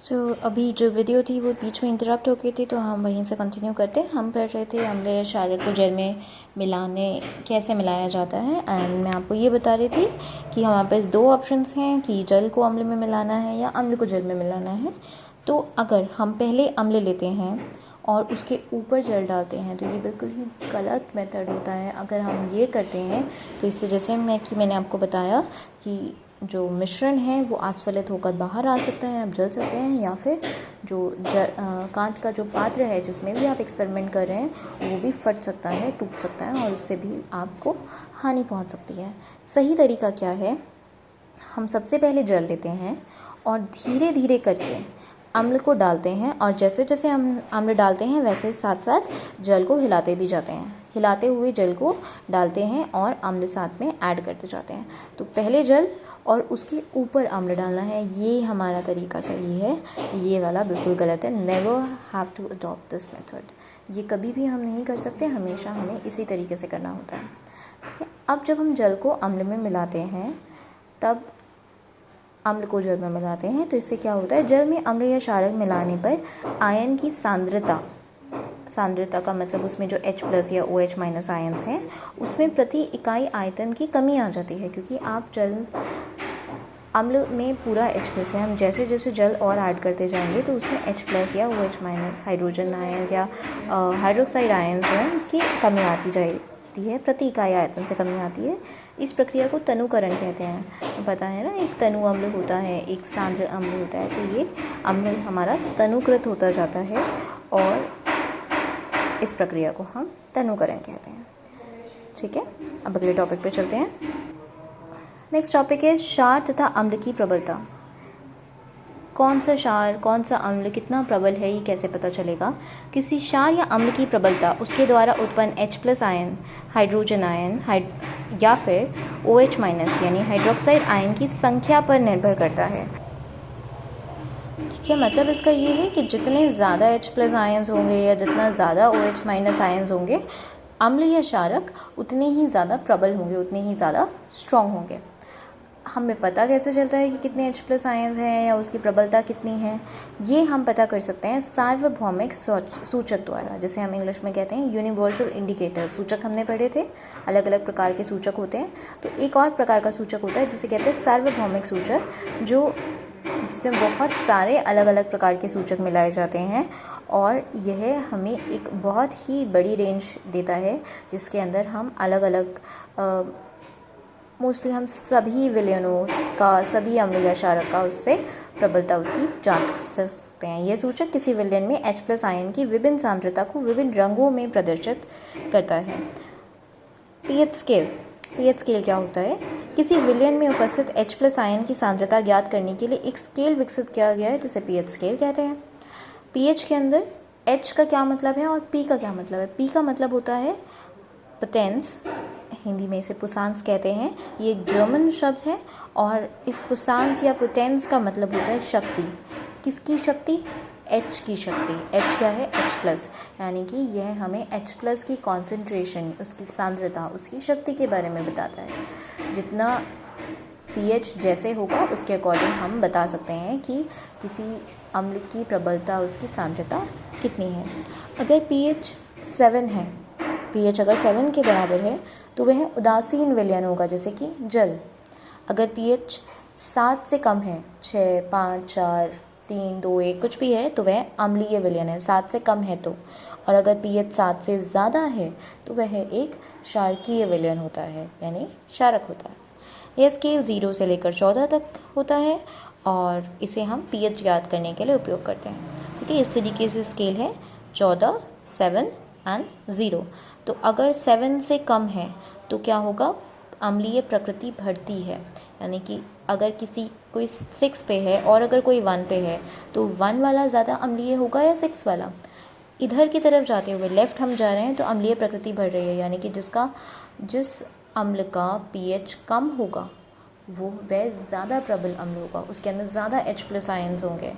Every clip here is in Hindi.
अभी जो वीडियो थी वो बीच में इंटरप्ट हो गई थी, तो हम वहीं से कंटिन्यू करते। हम पढ़ रहे थे अम्ल क्षारक को जल में मिलाने कैसे मिलाया जाता है। एंड मैं आपको ये बता रही थी कि हमारे पास दो ऑप्शंस हैं कि जल को अम्ल में मिलाना है या अम्ल को जल में मिलाना है। तो अगर हम पहले अम्ल लेते हैं और उसके ऊपर जल डालते हैं तो ये बिल्कुल ही गलत मेथड होता है। अगर हम ये करते हैं तो इससे जैसे मैंने आपको बताया कि जो मिश्रण है वो आस्फलित होकर बाहर आ सकता है, आप जल सकते हैं, या फिर जो कांच का जो पात्र है जिसमें भी आप एक्सपेरिमेंट कर रहे हैं वो भी फट सकता है, टूट सकता है और उससे भी आपको हानि पहुंच सकती है। सही तरीका क्या है, हम सबसे पहले जल लेते हैं और धीरे धीरे करके अम्ल को डालते हैं, और जैसे जैसे हम अम्ल डालते हैं वैसे साथ साथ जल को हिलाते भी जाते हैं। हिलाते हुए जल को डालते हैं और अम्ल साथ में ऐड करते जाते हैं। तो पहले जल और उसके ऊपर अम्ल डालना है, ये हमारा तरीका सही है। ये वाला बिल्कुल गलत है। Never have to adopt this method. ये कभी भी हम नहीं कर सकते, हमेशा हमें इसी तरीके से करना होता है। ठीक है। अब जब हम जल को अम्ल में मिलाते हैं तब अम्ल को जल में मिलाते हैं तो इससे क्या होता है, जल में अम्ल या क्षारक मिलाने पर आयन की सांद्रता का मतलब उसमें जो H+ या OH- आयन्स हैं उसमें प्रति इकाई आयतन की कमी आ जाती है, क्योंकि आप जल अम्ल में पूरा H+ है, हम जैसे जैसे जल और ऐड करते जाएंगे तो उसमें H+ या OH- हाइड्रोजन आयन्स या हाइड्रोक्साइड आयन्स जो हैं उसकी कमी आती जाती है, प्रति इकाई आयतन से कमी आती है। इस प्रक्रिया को तनुकरण कहते हैं। पता है ना, एक तनु अम्ल होता है, एक सांद्र अम्ल होता है। तो ये अम्ल हमारा तनुकृत होता जाता है और इस प्रक्रिया को हम तनुकरण कहते हैं। ठीक है, अब अगले टॉपिक पे चलते हैं। नेक्स्ट टॉपिक है क्षार तथा अम्ल की प्रबलता। कौन सा क्षार कौन सा अम्ल कितना प्रबल है ये कैसे पता चलेगा। किसी क्षार या अम्ल की प्रबलता उसके द्वारा उत्पन्न H+ आयन, हाइड्रोजन आयन या फिर OH- यानी हाइड्रोक्साइड आयन की संख्या पर निर्भर करता है। ठीक है, मतलब इसका ये है कि जितने ज़्यादा H+ आयन्स होंगे या जितना ज़्यादा OH- आयन्स होंगे, अम्ल या क्षारक उतने ही ज़्यादा प्रबल होंगे, उतने ही ज़्यादा स्ट्रॉन्ग होंगे। हमें पता कैसे चलता है कि कितने H+ आयन्स हैं या उसकी प्रबलता कितनी है, ये हम पता कर सकते हैं सार्वभौमिक सूचक द्वारा, जिसे हम इंग्लिश में कहते हैं यूनिवर्सल इंडिकेटर। सूचक हमने पढ़े थे, अलग अलग प्रकार के सूचक होते हैं। तो एक और प्रकार का सूचक होता है जिसे कहते हैं सार्वभौमिक सूचक, जिसमें बहुत सारे अलग अलग प्रकार के सूचक मिलाए जाते हैं, और यह हमें एक बहुत ही बड़ी रेंज देता है जिसके अंदर हम अलग अलग मोस्टली हम सभी विलयनों का, सभी अम्ल या क्षारक का उससे प्रबलता उसकी जांच कर सकते हैं। यह सूचक किसी विलयन में H+ आयन की विभिन्न सांद्रता को विभिन्न रंगों में प्रदर्शित करता है। पीएच स्केल क्या होता है, किसी विलयन में उपस्थित H+ आयन की सांद्रता ज्ञात करने के लिए एक स्केल विकसित किया गया है जिसे पीएच स्केल कहते हैं। पीएच के अंदर H का क्या मतलब है और P का क्या मतलब है। P का मतलब होता है पोटेंस, हिंदी में इसे पुसांस कहते हैं। ये एक जर्मन शब्द है और इस पुसांस या पोटेंस का मतलब होता है शक्ति। किसकी शक्ति, H की शक्ति। H क्या है, H+, यानी कि यह हमें H+ की कॉन्सेंट्रेशन, उसकी सांद्रता, उसकी शक्ति के बारे में बताता है। जितना pH जैसे होगा उसके अकॉर्डिंग हम बता सकते हैं कि किसी अम्ल की प्रबलता, उसकी सांद्रता कितनी है। अगर pH 7 है, pH अगर 7 के बराबर है तो वह उदासीन विलयन होगा, जैसे कि जल। अगर pH 7 से कम है, 6, 5, 4, 3, 2, 1 कुछ भी है, तो वह अम्लीय विलयन है, 7 से कम है तो। और अगर pH 7 से ज़्यादा है तो वह एक क्षारकीय विलयन होता है, यानी क्षारक होता है। यह स्केल 0 से लेकर 14 तक होता है और इसे हम pH ज्ञात करने के लिए उपयोग करते हैं। ठीक है, इस तरीके से स्केल है 14, 7 एंड 0। तो अगर 7 से कम है तो क्या होगा, अम्लीय प्रकृति बढ़ती है, यानी कि अगर कोई 6 पे है और अगर कोई 1 पे है तो 1 वाला ज़्यादा अम्लीय होगा या 6 वाला। इधर की तरफ जाते हुए लेफ़्ट हम जा रहे हैं तो अम्लीय प्रकृति बढ़ रही है, यानी कि जिस अम्ल का pH कम होगा वह ज़्यादा प्रबल अम्ल होगा, उसके अंदर ज़्यादा H+ आयन्स होंगे।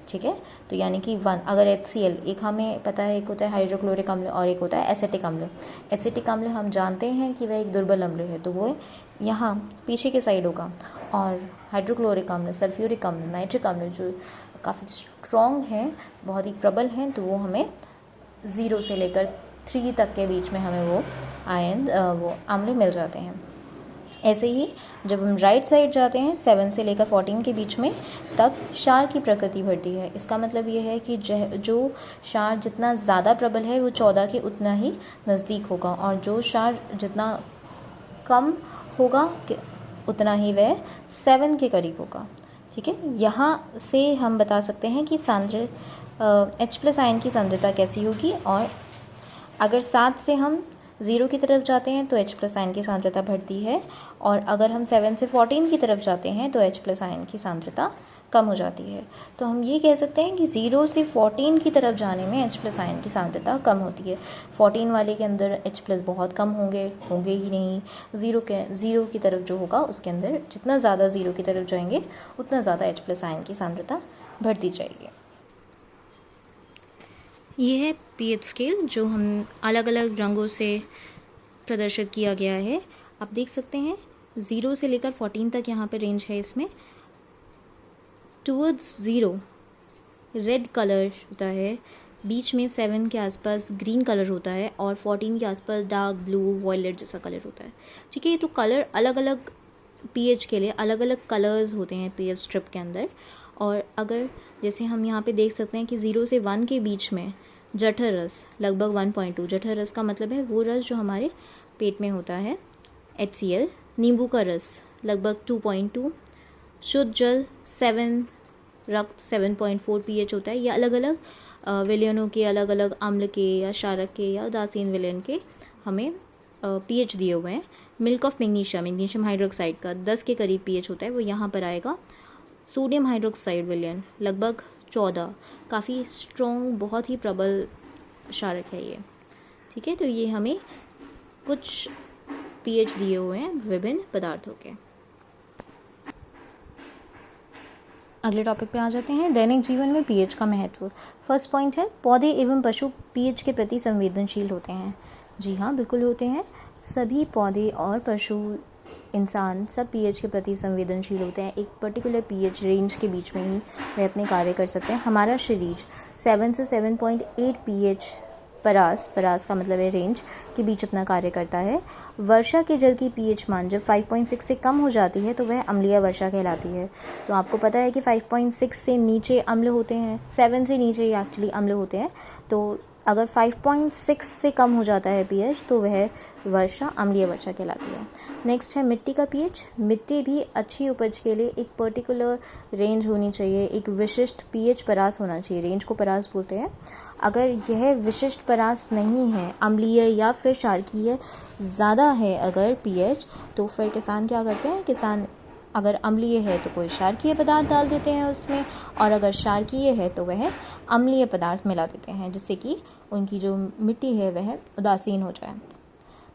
ठीक है। तो यानी कि 1, अगर HCl, एक हमें पता है एक होता है हाइड्रोक्लोरिक अम्ल और एक होता है एसिटिक अम्ल। एसिटिक अम्ल हम जानते हैं कि वह एक दुर्बल अम्ल है, तो वो यहाँ पीछे के साइड होगा। और हाइड्रोक्लोरिक अम्ल, सल्फ्यूरिक अम्ल, नाइट्रिक अम्ल जो काफ़ी स्ट्रॉन्ग हैं, बहुत ही प्रबल हैं, तो वो हमें 0 से लेकर 3 तक के बीच में हमें वो वो अम्ल मिल जाते हैं। ऐसे ही जब हम राइट साइड जाते हैं 7 से लेकर 14 के बीच में, तब क्षार की प्रकृति बढ़ती है। इसका मतलब ये है कि जो क्षार जितना ज़्यादा प्रबल है वो 14 के उतना ही नज़दीक होगा, और जो क्षार जितना कम होगा उतना ही वह 7 के करीब होगा। ठीक है, यहाँ से हम बता सकते हैं कि सांद्र H+ आयन की सांद्रता कैसी होगी। और अगर 7 से हम 0 की तरफ जाते हैं तो H+ आयन की सांद्रता बढ़ती है, और अगर हम 7 से 14 की तरफ जाते हैं तो H+ आयन की सांद्रता कम हो जाती है। तो हम ये कह सकते हैं कि 0 से 14 की तरफ जाने में H+ आयन की सांद्रता कम होती है। 14 वाले के अंदर H+ बहुत कम होंगे ही नहीं। 0 की तरफ जो होगा उसके अंदर जितना ज़्यादा 0 की तरफ जाएंगे उतना ज़्यादा H+ आयन की सांद्रता बढ़ती जाएगी। ये है pH स्केल जो हम अलग अलग रंगों से प्रदर्शित किया गया है। आप देख सकते हैं 0 से लेकर 14 तक यहाँ पे रेंज है। इसमें टूवर्ड्स 0 रेड कलर होता है, बीच में 7 के आसपास ग्रीन कलर होता है, और 14 के आसपास डार्क ब्लू वॉयलेट जैसा कलर होता है। ठीक है, ये तो कलर अलग अलग pH के लिए अलग अलग कलर्स होते हैं pH स्ट्रिप के अंदर। और अगर जैसे हम यहाँ पे देख सकते हैं कि 0 से 1 के बीच में जठर रस लगभग 1.2, जठर रस का मतलब है वो रस जो हमारे पेट में होता है, HCl। नींबू का रस लगभग 2.2, शुद्ध जल 7, रक्त 7.4 pH होता है। ये अलग अलग विलयनों के, अलग अलग अम्ल के या क्षारक के या उदासीन विलयन के हमें pH दिए हुए हैं। मिल्क ऑफ मैग्नीशियम हाइड्रोक्साइड का 10 के करीब pH होता है, वो यहाँ पर आएगा। सोडियम हाइड्रोक्साइड विलयन लगभग 14, काफ़ी स्ट्रॉन्ग, बहुत ही प्रबल क्षारक है ये। ठीक है, तो ये हमें कुछ pH दिए हुए हैं विभिन्न पदार्थों के। अगले टॉपिक पे आ जाते हैं, दैनिक जीवन में pH का महत्व। फर्स्ट पॉइंट है, पौधे एवं पशु pH के प्रति संवेदनशील होते हैं। जी हाँ, बिल्कुल होते हैं। सभी पौधे और पशु, इंसान सब pH के प्रति संवेदनशील होते हैं। एक पर्टिकुलर pH रेंज के बीच में ही वे अपने कार्य कर सकते हैं। हमारा शरीर 7 से 7.8 pH परास का मतलब है रेंज के बीच अपना कार्य करता है। वर्षा के जल की pH मान जब 5.6 से कम हो जाती है तो वह अम्लीय वर्षा कहलाती है। तो आपको पता है कि 5.6 से नीचे अम्ल होते हैं, 7 से नीचे एक्चुअली अम्ल होते हैं। तो अगर 5.6 से कम हो जाता है pH तो वह वर्षा अम्लीय वर्षा कहलाती है। नेक्स्ट है मिट्टी का pH। मिट्टी भी अच्छी उपज के लिए एक पर्टिकुलर रेंज होनी चाहिए, एक विशिष्ट pH परास होना चाहिए, रेंज को परास बोलते हैं। अगर यह विशिष्ट परास नहीं है, अम्लीय या फिर क्षारकीय ज़्यादा है अगर pH, तो फिर किसान क्या करते हैं, किसान अगर अम्लीय है तो कोई क्षारकीय पदार्थ डाल देते हैं उसमें, और अगर क्षारकीय है तो वह अम्लीय पदार्थ मिला देते हैं, जिससे कि उनकी जो मिट्टी है वह उदासीन हो जाए।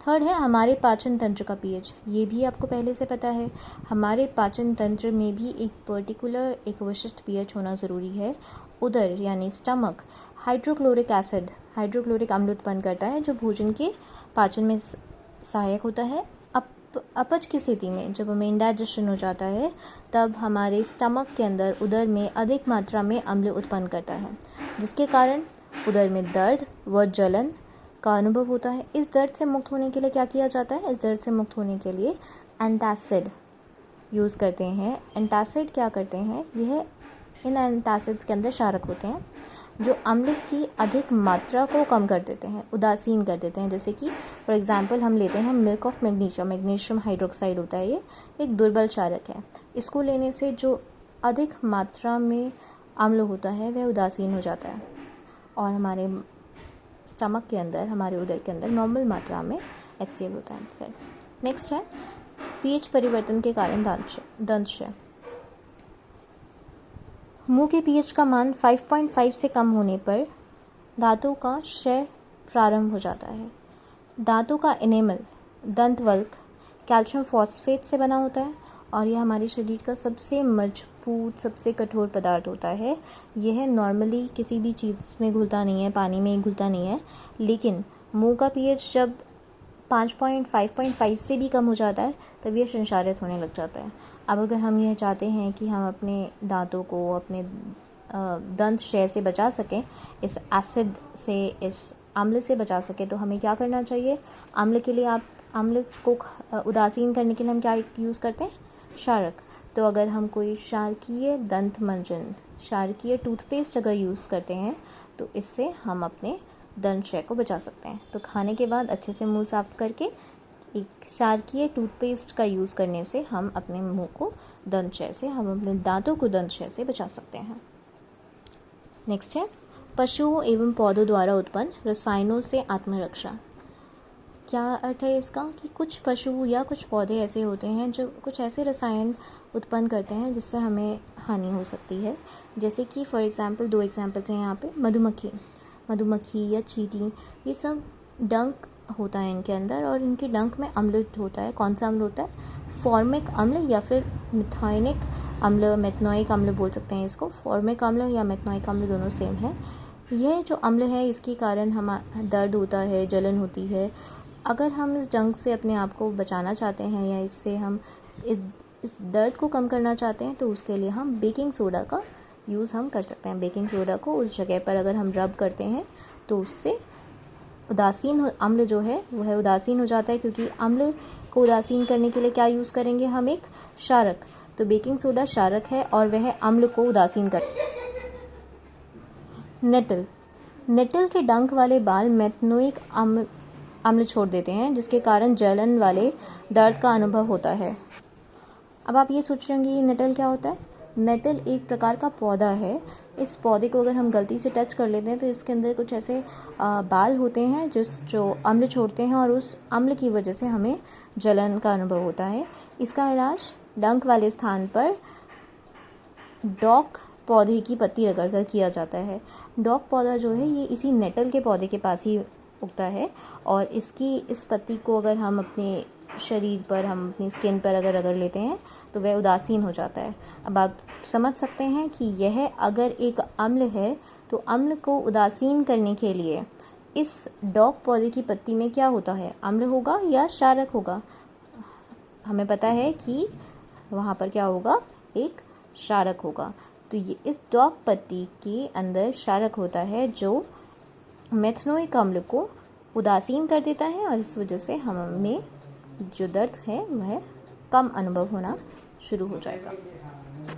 थर्ड है हमारे पाचन तंत्र का pH। ये भी आपको पहले से पता है, हमारे पाचन तंत्र में भी एक पर्टिकुलर, एक विशिष्ट pH होना ज़रूरी है। उदर यानी स्टमक हाइड्रोक्लोरिक एसिड, हाइड्रोक्लोरिक अम्ल उत्पन्न करता है जो भोजन के पाचन में सहायक होता है। अपच की स्थिति में जब हमें इंडाइजेशन हो जाता है तब हमारे स्टमक के अंदर, उदर में अधिक मात्रा में अम्ल उत्पन्न करता है, जिसके कारण उदर में दर्द व जलन का अनुभव होता है। इस दर्द से मुक्त होने के लिए क्या किया जाता है, इस दर्द से मुक्त होने के लिए एंटासिड यूज़ करते हैं। एंटासिड क्या करते हैं, यह इन एंटासिड्स के अंदर क्षारक होते हैं जो अम्ल की अधिक मात्रा को कम कर देते हैं, उदासीन कर देते हैं। जैसे कि फॉर एग्जांपल हम लेते हैं मिल्क ऑफ मैग्नीशियम हाइड्रोक्साइड होता है, ये एक दुर्बल क्षारक है। इसको लेने से जो अधिक मात्रा में अम्ल होता है वह उदासीन हो जाता है, और हमारे स्टमक के अंदर, हमारे उदर के अंदर नॉर्मल मात्रा में HCl होता है। फिर नेक्स्ट है pH परिवर्तन के कारण दंश। मुंह के pH का मान 5.5 से कम होने पर दांतों का क्षय प्रारंभ हो जाता है। दांतों का इनेमल, दंतवल्क कैल्शियम फॉस्फेट से बना होता है, और यह हमारे शरीर का सबसे मजबूत, सबसे कठोर पदार्थ होता है। यह नॉर्मली किसी भी चीज़ में घुलता नहीं है, पानी में घुलता नहीं है, लेकिन मुंह का पीएच जब 5.5 से भी कम हो जाता है तब यह संचारित होने लग जाता है। अब अगर हम यह चाहते हैं कि हम अपने दांतों को, अपने दंत क्षय से बचा सकें, इस एसिड से, इस अम्ल से बचा सकें, तो हमें क्या करना चाहिए? अम्ल के लिए अम्ल को उदासीन करने के लिए हम क्या यूज़ करते हैं? क्षारक। तो अगर हम कोई क्षारकीय दंत मंजन, क्षारकीय टूथपेस्ट अगर यूज़ करते हैं तो इससे हम अपने दंत क्षय को बचा सकते हैं। तो खाने के बाद अच्छे से मुंह साफ करके एक क्षारकीय टूथपेस्ट का यूज़ करने से हम अपने मुंह को दंत क्षय से, हम अपने दांतों को दंत क्षय से बचा सकते हैं। नेक्स्ट है पशुओं एवं पौधों द्वारा उत्पन्न रसायनों से आत्मरक्षा। क्या अर्थ है इसका? कि कुछ पशु या कुछ पौधे ऐसे होते हैं जो कुछ ऐसे रसायन उत्पन्न करते हैं जिससे हमें हानि हो सकती है। जैसे कि फॉर एग्जांपल 2 एग्जांपल्स हैं यहाँ पे। मधुमक्खी या चींटी, ये सब डंक होता है इनके अंदर, और इनके डंक में अम्ल होता है। कौन सा अम्ल होता है? फॉर्मिक अम्ल या फिर मिथाइनिक अम्ल, मेथनोइक अम्ल बोल सकते हैं इसको। फॉर्मिक अम्ल या मेथनोइक अम्ल दोनों सेम है। यह जो अम्ल है इसके कारण हमारा दर्द होता है, जलन होती है। अगर हम इस डंक से अपने आप को बचाना चाहते हैं या इससे हम इस दर्द को कम करना चाहते हैं तो उसके लिए हम बेकिंग सोडा का यूज़ हम कर सकते हैं। बेकिंग सोडा को उस जगह पर अगर हम रब करते हैं तो उससे अम्ल जो है वह उदासीन हो जाता है, क्योंकि अम्ल को उदासीन करने के लिए क्या यूज़ करेंगे हम? एक क्षारक। तो बेकिंग सोडा क्षारक है और वह अम्ल को उदासीन कर। नेटल के डंक वाले बाल मेथनोइक अम्ल छोड़ देते हैं, जिसके कारण जलन वाले दर्द का अनुभव होता है। अब आप ये सोच रहे होंगे नेटल क्या होता है? नेटल एक प्रकार का पौधा है। इस पौधे को अगर हम गलती से टच कर लेते हैं तो इसके अंदर कुछ ऐसे बाल होते हैं जो अम्ल छोड़ते हैं, और उस अम्ल की वजह से हमें जलन का अनुभव होता है। इसका इलाज डंक वाले स्थान पर डॉक पौधे की पत्ती रगड़ कर किया जाता है। डॉक पौधा जो है ये इसी नेटल के पौधे के पास ही उगता है, और इस पत्ती को अगर हम अपने शरीर पर, हम अपनी स्किन पर अगर रगड़ लेते हैं तो वह उदासीन हो जाता है। अब आप समझ सकते हैं कि यह अगर एक अम्ल है तो अम्ल को उदासीन करने के लिए इस डॉक पौधे की पत्ती में क्या होता है? अम्ल होगा या क्षारक होगा? हमें पता है कि वहाँ पर क्या होगा? एक क्षारक होगा। तो ये इस डॉक पत्ती के अंदर क्षारक होता है जो मेथनोइक अम्ल को उदासीन कर देता है, और इस वजह से हमें जो दर्द है वह कम अनुभव होना शुरू हो जाएगा।